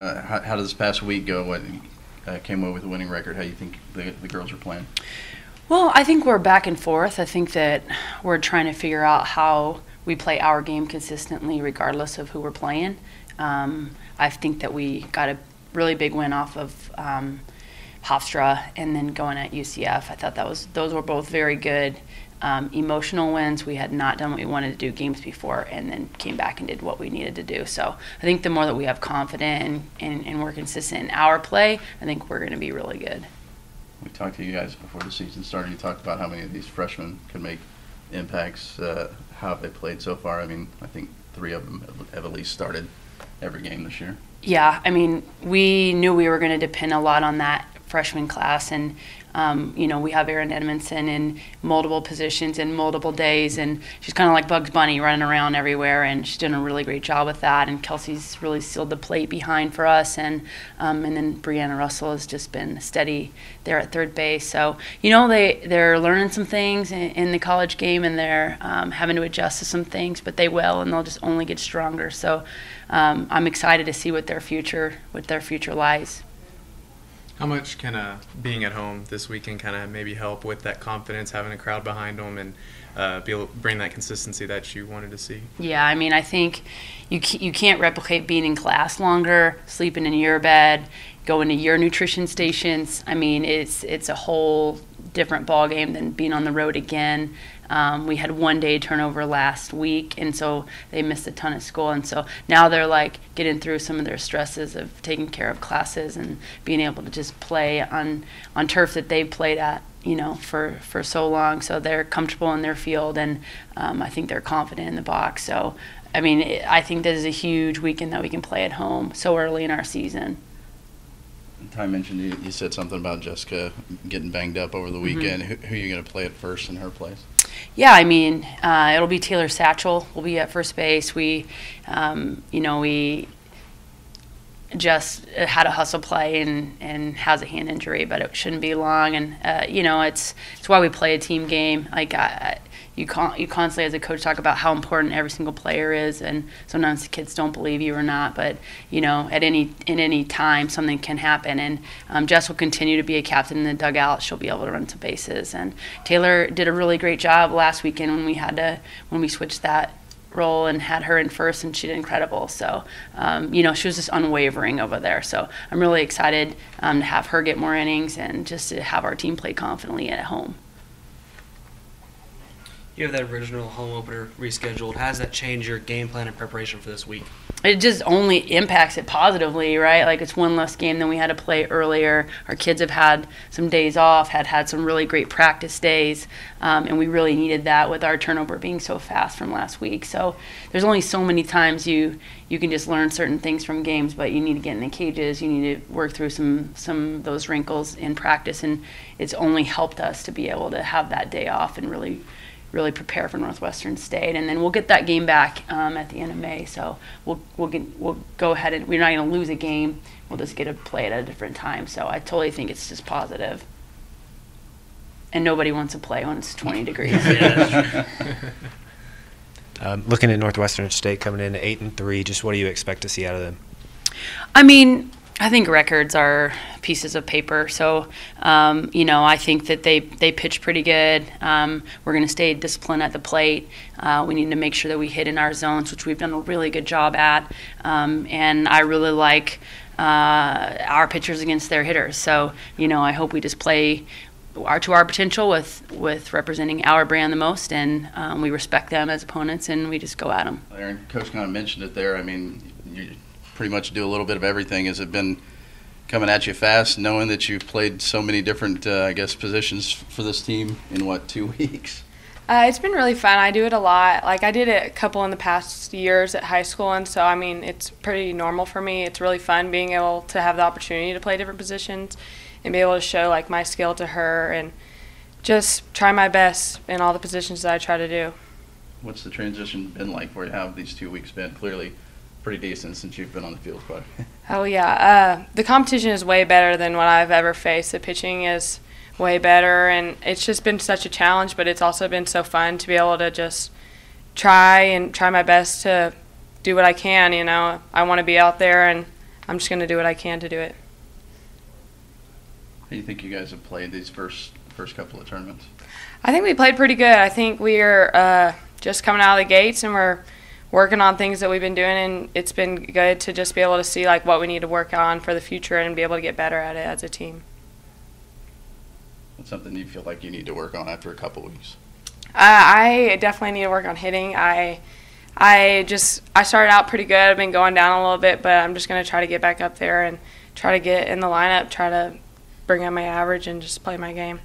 How did this past week go? What came away with a winning record? How do you think the girls are playing? Well, I think we're back and forth. I think that we're trying to figure out how we play our game consistently regardless of who we're playing. I think that we got a really big win off of Hofstra and then going at UCF. I thought those were both very good emotional wins. We had not done what we wanted to do games before and then came back and did what we needed to do. So I think the more that we have confidence and we're consistent in our play, I think we're going to be really good. We talked to you guys before the season started. You talked about how many of these freshmen could make impacts. How have they played so far? I mean, I think 3 of them have at least started every game this year. Yeah, I mean, we knew we were going to depend a lot on that freshman class, and we have Erin Edmondson in multiple positions in multiple days, and she's kind of like Bugs Bunny running around everywhere, and she's doing a really great job with that. And Kelsey's really sealed the plate behind for us, and then Brianna Russell has just been steady there at third base. So they're learning some things in the college game, and they're having to adjust to some things, but they will, and they'll just only get stronger. So I'm excited to see what their future lies. How much can being at home this weekend kind of maybe help with that confidence, having a crowd behind them, and be able to bring that consistency that you wanted to see? Yeah, I mean, I think you can't replicate being in class longer, sleeping in your bed, going to your nutrition stations. I mean, it's a whole different ball game than being on the road again. We had 1 day turnover last week, and so they missed a ton of school. And so now they're like getting through some of their stresses of taking care of classes and being able to just play on turf that they've played at, for so long. So they're comfortable in their field, and I think they're confident in the box. So, I mean, I think this is a huge weekend that we can play at home so early in our season. Ty mentioned you said something about Jessica getting banged up over the weekend. Mm-hmm. Who are you going to play at first in her place? Yeah, I mean, it'll be Taylor Satchel. We'll be at first base. We just had a hustle play and has a hand injury, but it shouldn't be long. And it's why we play a team game. Like you constantly as a coach talk about how important every single player is, and sometimes the kids don't believe you or not. But at any time something can happen, and Jess will continue to be a captain in the dugout. She'll be able to run some bases, and Taylor did a really great job last weekend when we switched that role and had her in first, and she did incredible. So she was just unwavering over there. So I'm really excited to have her get more innings and just to have our team play confidently at home. You have that original home opener rescheduled. How does that change your game plan and preparation for this week? It just only impacts it positively, right? Like, it's one less game than we had to play earlier. Our kids have had some days off, had some really great practice days, and we really needed that with our turnover being so fast from last week. So there's only so many times you can just learn certain things from games, but you need to get in the cages. You need to work through some of those wrinkles in practice, and it's only helped us to be able to have that day off and really prepare for Northwestern State. And then we'll get that game back at the end of May. So we'll go ahead, and we're not going to lose a game. We'll just get to play it at a different time. So I totally think it's just positive. And nobody wants to play when it's 20 degrees. Yeah, Looking at Northwestern State coming in at 8-3, just what do you expect to see out of them? I mean, I think records are pieces of paper. So, I think that they pitch pretty good. We're going to stay disciplined at the plate. We need to make sure that we hit in our zones, which we've done a really good job at. And I really like our pitchers against their hitters. So, I hope we just play to our potential with representing our brand the most, and we respect them as opponents, and we just go at them. Aaron, Coach kind of mentioned it there. I mean, you pretty much do a little bit of everything. Has it been coming at you fast, knowing that you've played so many different, positions for this team in, 2 weeks? It's been really fun. I do it a lot. Like, I did it a couple in the past years at high school, and so, I mean, it's pretty normal for me. It's really fun being able to have the opportunity to play different positions and be able to show, like, my skill to her and just try my best in all the positions that I try to do. What's the transition been like for you? How have these 2 weeks been? Clearly pretty decent since you've been on the field quite. Oh, yeah. The competition is way better than what I've ever faced. The pitching is way better, and it's just been such a challenge, but it's also been so fun to be able to just try my best to do what I can. I want to be out there, and I'm just going to do what I can to do it. How do you think you guys have played these first couple of tournaments? I think we played pretty good. I think we're just coming out of the gates, and we're working on things that we've been doing, and it's been good to just be able to see like what we need to work on for the future and be able to get better at it as a team. What's something you feel like you need to work on after a couple weeks? I definitely need to work on hitting. I started out pretty good. I've been going down a little bit, but I'm just going to try to get back up there and try to get in the lineup, try to bring up my average and just play my game.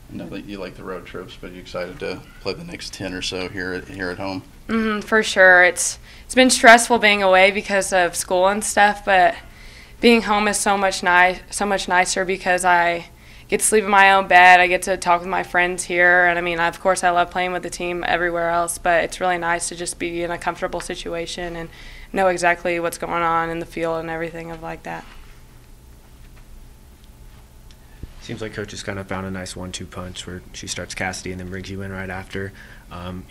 I know that you like the road trips, but you excited to play the next 10 or so here at home? For sure. It's been stressful being away because of school and stuff, but being home is so much nicer because I get to sleep in my own bed. I get to talk with my friends here, and I mean, of course, I love playing with the team everywhere else, but it's really nice to just be in a comfortable situation and know exactly what's going on in the field and everything like that. Seems like Coach has kind of found a nice 1-2 punch where she starts Cassidy and then brings you in right after.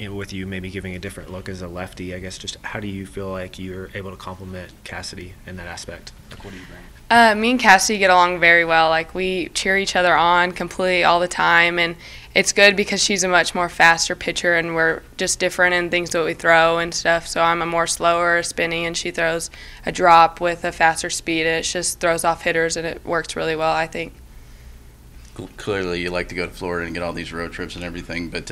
With you maybe giving a different look as a lefty, I guess just how do you feel like you're able to complement Cassidy in that aspect? Like, what do you bring? Me and Cassidy get along very well. Like, we cheer each other on completely all the time, and it's good because she's a much more faster pitcher, and we're just different in things that we throw and stuff. So I'm a more slower spinning, and she throws a drop with a faster speed. It just throws off hitters, and it works really well, I think. Clearly you like to go to Florida and get all these road trips and everything, but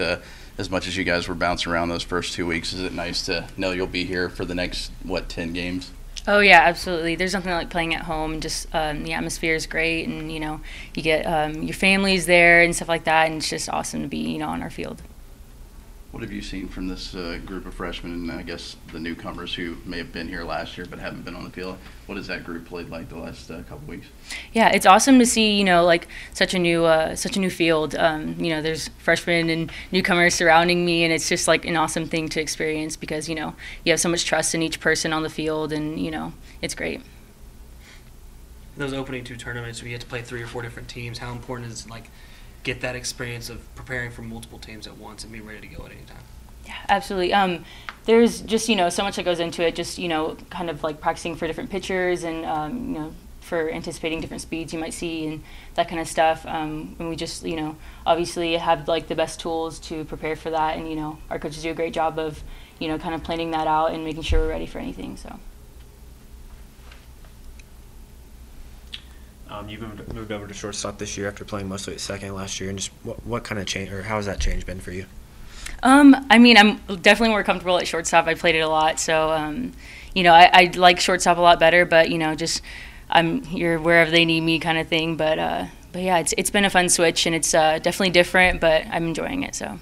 as much as you guys were bouncing around those first 2 weeks, is it nice to know you'll be here for the next, 10 games? Oh, yeah, absolutely. There's nothing like playing at home. Just the atmosphere is great, and, you get your families there and stuff like that, and it's just awesome to be, on our field. What have you seen from this group of freshmen and I guess the newcomers who may have been here last year but haven't been on the field? What has that group played like the last couple weeks? Yeah, it's awesome to see, like such a new field. There's freshmen and newcomers surrounding me, and it's just like an awesome thing to experience because, you have so much trust in each person on the field, and, it's great. Those opening 2 tournaments, we get to play 3 or 4 different teams. How important is get that experience of preparing for multiple teams at once and being ready to go at any time? Yeah, absolutely. There's just, so much that goes into it, just, kind of like practicing for different pitchers and, for anticipating different speeds you might see and that kind of stuff. And we just, obviously have like the best tools to prepare for that. And, our coaches do a great job of, kind of planning that out and making sure we're ready for anything, so. You've moved over to shortstop this year after playing mostly at second last year, and just what kind of change, or how has that change been for you? I'm definitely more comfortable at shortstop. I played it a lot, so I like shortstop a lot better. But just I'm here wherever they need me, kind of thing. But yeah, it's been a fun switch, and it's definitely different. But I'm enjoying it. So.